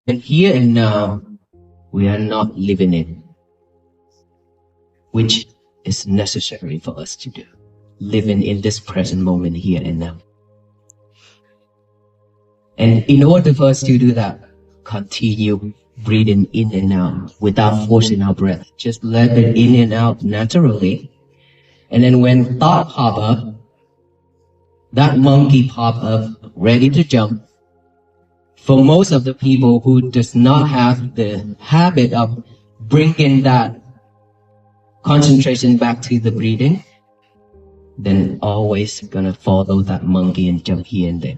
And here and now, we are not living it, which is necessary for us to do. Living in this present moment here and now. And in order for us to do that, continue breathing in and out without forcing our breath. Just let it in and out naturally. And then when thought pop up, that monkey pop up, ready to jump. For most of the people who does not have the habit of bringing that concentration back to the breathing, then always gonna follow that monkey and jump here and there.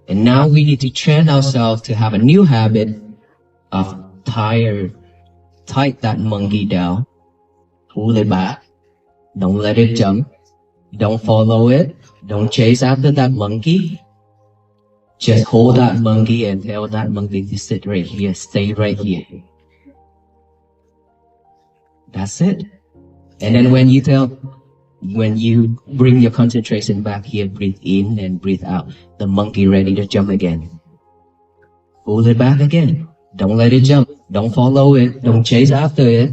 And now we need to train ourselves to have a new habit of tie that monkey down, pull it back, don't let it jump, don't follow it, don't chase after that monkey. Just hold that monkey and tell that monkey to sit right here, stay right here. That's it. And then when you bring your concentration back here, breathe in and breathe out. The monkey ready to jump again. Pull it back again. Don't let it jump. Don't follow it. Don't chase after it.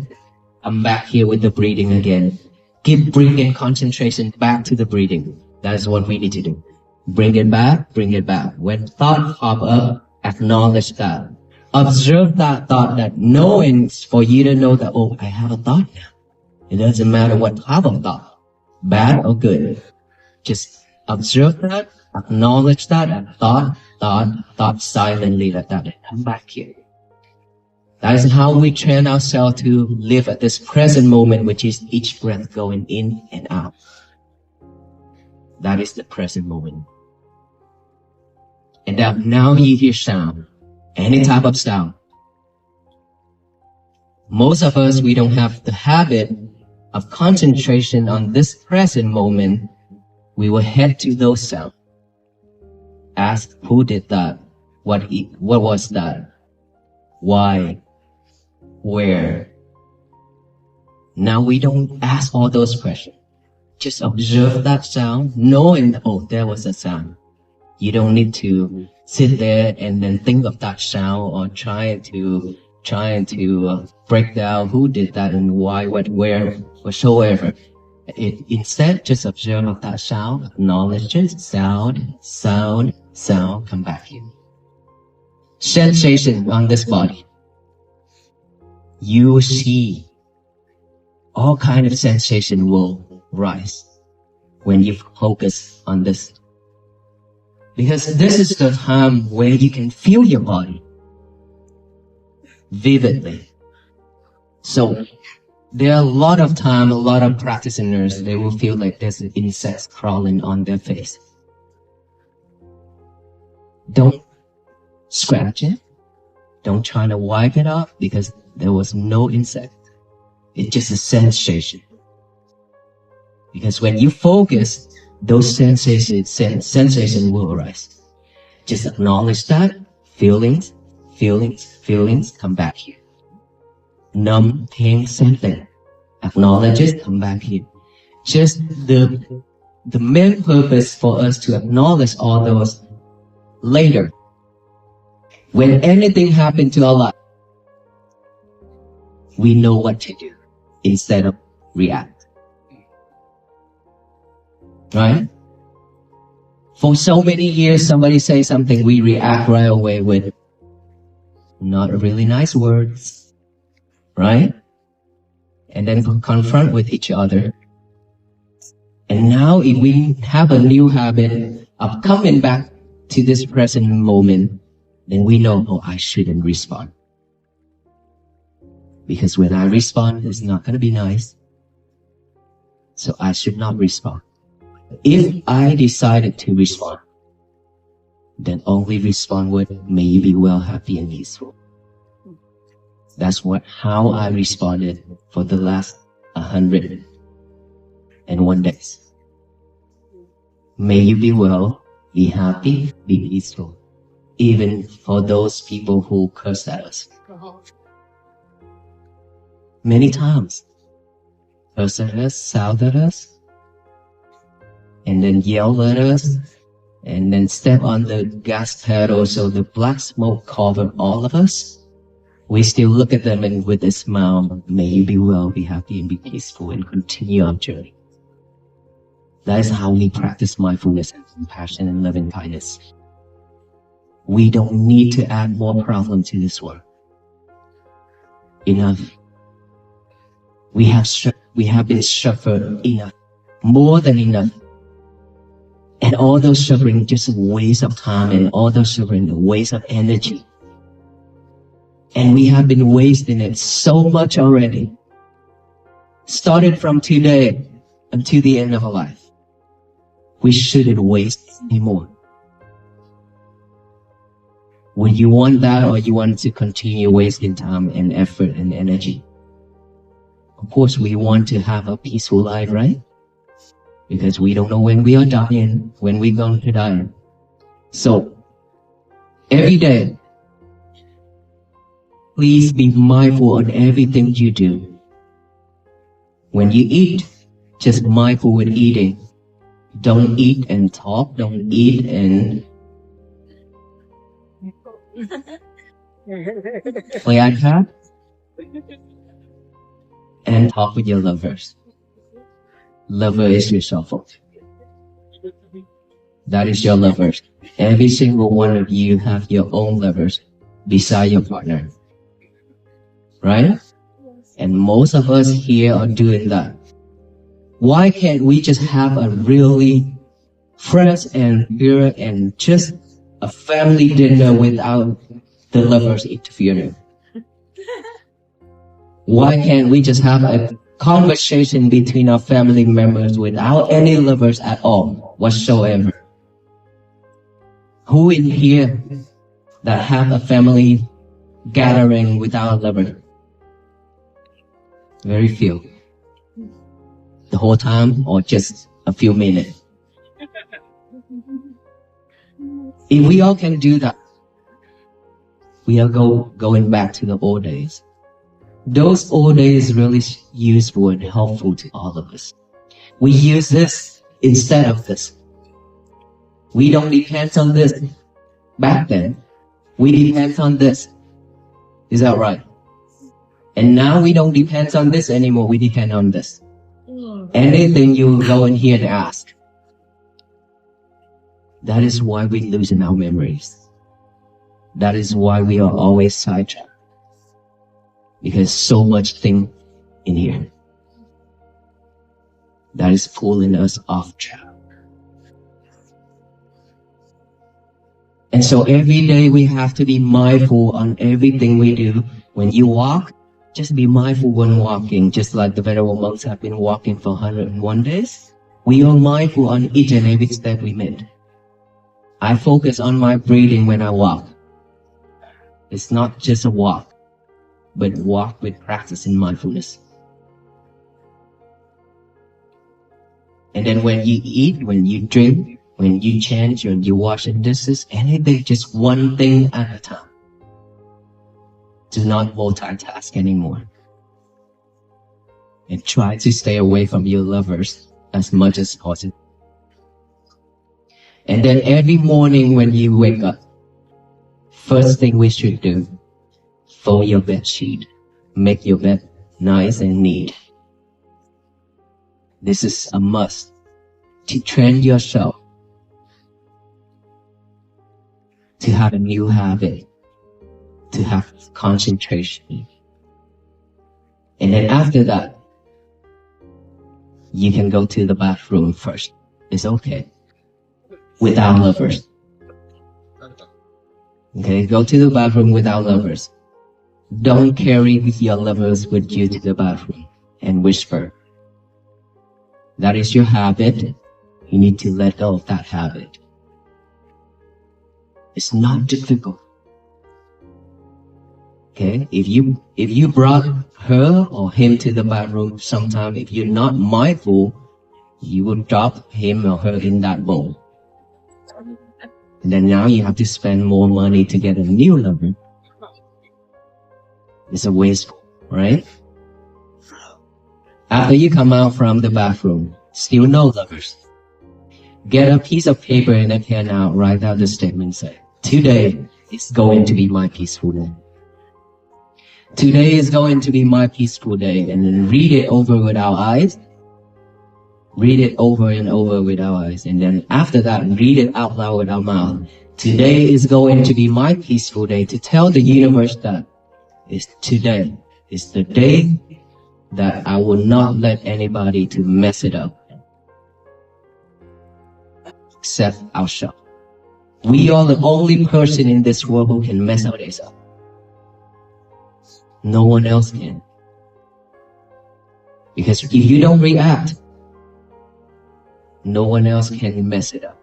I'm back here with the breathing again. Keep bringing concentration back to the breathing. That's what we need to do. Bring it back, bring it back. When thought pop up, acknowledge that. Observe that thought, that knowing for you to know that, oh, I have a thought now. It doesn't matter what type of thought, bad or good. Just observe that, acknowledge that, and thought silently like that, and come back here. That is how we train ourselves to live at this present moment, which is each breath going in and out. That is the present moment. And now you hear sound, any type of sound. Most of us, we don't have the habit of concentration on this present moment. We will head to those sounds. Ask who did that, what was that, why, where. Now we don't ask all those questions. Just observe that sound, knowing, oh, there was a sound. You don't need to sit there and then think of that sound or trying to break down who did that and why, what, where, whatsoever. Instead, just observe that sound, acknowledge it, sound, come back here. Sensation on this body. You will see all kind of sensation will rise when you focus on this. Because this is the time where you can feel your body vividly. So there are a lot of time, a lot of practitioners, they will feel like there's an insect crawling on their face. Don't scratch it. Don't try to wipe it off because there was no insect. It's just a sensation. Because when you focus, those sensations will arise. Just acknowledge that. Feelings, come back here. Numb, pain, same thing. Acknowledge it, come back here. Just the main purpose for us to acknowledge all those later. When anything happens to our life, we know what to do instead of react. Right? For so many years, somebody says something, we react right away with not really nice words, right? And then confront with each other. And now if we have a new habit of coming back to this present moment, then we know, oh, I shouldn't respond. Because when I respond, it's not going to be nice. So I should not respond. If I decided to respond, then only respond with, may you be well, happy, and peaceful. That's how I responded for the last 101 days. May you be well, be happy, be peaceful. Even for those people who curse at us. Many times. Curse at us, shout at us, and then yell at us, and then step on the gas pedal so the black smoke covered all of us, we still look at them and with a smile, may you be well, be happy, and be peaceful, and continue our journey. That is how we practice mindfulness and compassion and loving kindness. We don't need to add more problem to this world. Enough. We have been suffered enough, more than enough. And all those suffering just a waste of time, and all those suffering a waste of energy. And we have been wasting it so much already. Started from today until the end of our life. We shouldn't waste anymore. Would you want that, or you want to continue wasting time and effort and energy? Of course, we want to have a peaceful life, right? Because we don't know when we are dying, when we're going to die. So, every day, please be mindful on everything you do. When you eat, just mindful with eating. Don't eat and talk. Don't eat and play iPad and talk with your lovers. Lover is yourself. That is your lovers. Every single one of you have your own lovers beside your partner. Right? And most of us here are doing that. Why can't we just have a really fresh and pure and just a family dinner without the lovers interfering? Why can't we just have a conversation between our family members without any lovers at all whatsoever? Who in here that have a family gathering without a lover? Very few. The whole time or just a few minutes? If we all can do that, we are going back to the old days. Those old days really useful and helpful to all of us. We use this instead of this. We don't depend on this. Back then, we depend on this. Is that right? And now we don't depend on this anymore. We depend on this. Anything you go in here and ask. That is why we lose in our memories. That is why we are always sidetracked. Because so much thing in here that is pulling us off track. And so every day we have to be mindful on everything we do. When you walk, just be mindful when walking, just like the venerable monks have been walking for 101 days. We are mindful on each and every step we made. I focus on my breathing when I walk. It's not just a walk, but walk with practice in mindfulness. And then when you eat, when you drink, when you change, when you wash the dishes, anything, just one thing at a time. Do not multitask anymore. And try to stay away from your lovers as much as possible. And then every morning when you wake up, first thing we should do, fold your bed sheet. Make your bed nice and neat. This is a must to train yourself to have a new habit, to have concentration. And then after that, you can go to the bathroom first. It's okay. Without lovers. Okay, go to the bathroom without lovers. Don't carry your lovers with you to the bathroom and whisper. That is your habit. You need to let go of that habit. It's not difficult. Okay, if you brought her or him to the bathroom sometime, if you're not mindful, you will drop him or her in that bowl. And then now you have to spend more money to get a new lover. It's a wasteful, right? After you come out from the bathroom, still no lovers. Get a piece of paper and a pen out, write out the statement, say, today is going to be my peaceful day. Today is going to be my peaceful day, and then read it over with our eyes. Read it over and over with our eyes, and then after that, read it out loud with our mouth. Today is going to be my peaceful day, to tell the universe that today is the day that I will not let anybody to mess it up except ourselves. We are the only person in this world who can mess our days up. No one else can. Because if you don't react, no one else can mess it up.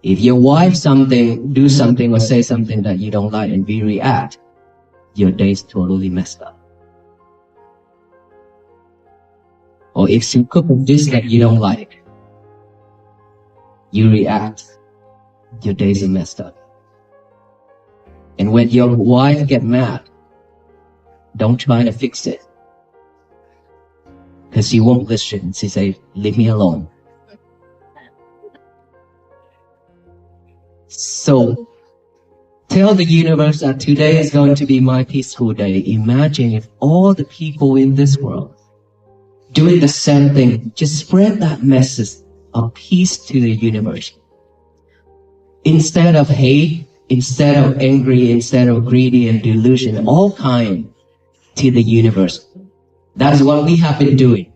If your wife do something or say something that you don't like and we react, your day's totally messed up. Or if she cooks a dish that you don't like, you react, your days are messed up. And when your wife gets mad, don't try to fix it. Because she won't listen. She say, leave me alone. So, tell the universe that today is going to be my peaceful day. Imagine if all the people in this world doing the same thing, just spread that message of peace to the universe. Instead of hate, instead of angry, instead of greedy and delusion, all kind to the universe. That's what we have been doing.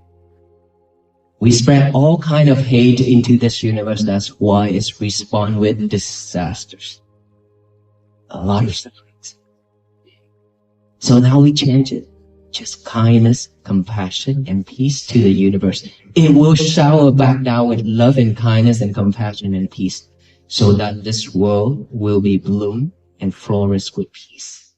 We spread all kind of hate into this universe. That's why it's respond with disasters. A lot of sufferings. So now we change it. Just kindness, compassion, and peace to the universe. It will shower back down with love and kindness and compassion and peace, so that this world will be bloom and flourish with peace.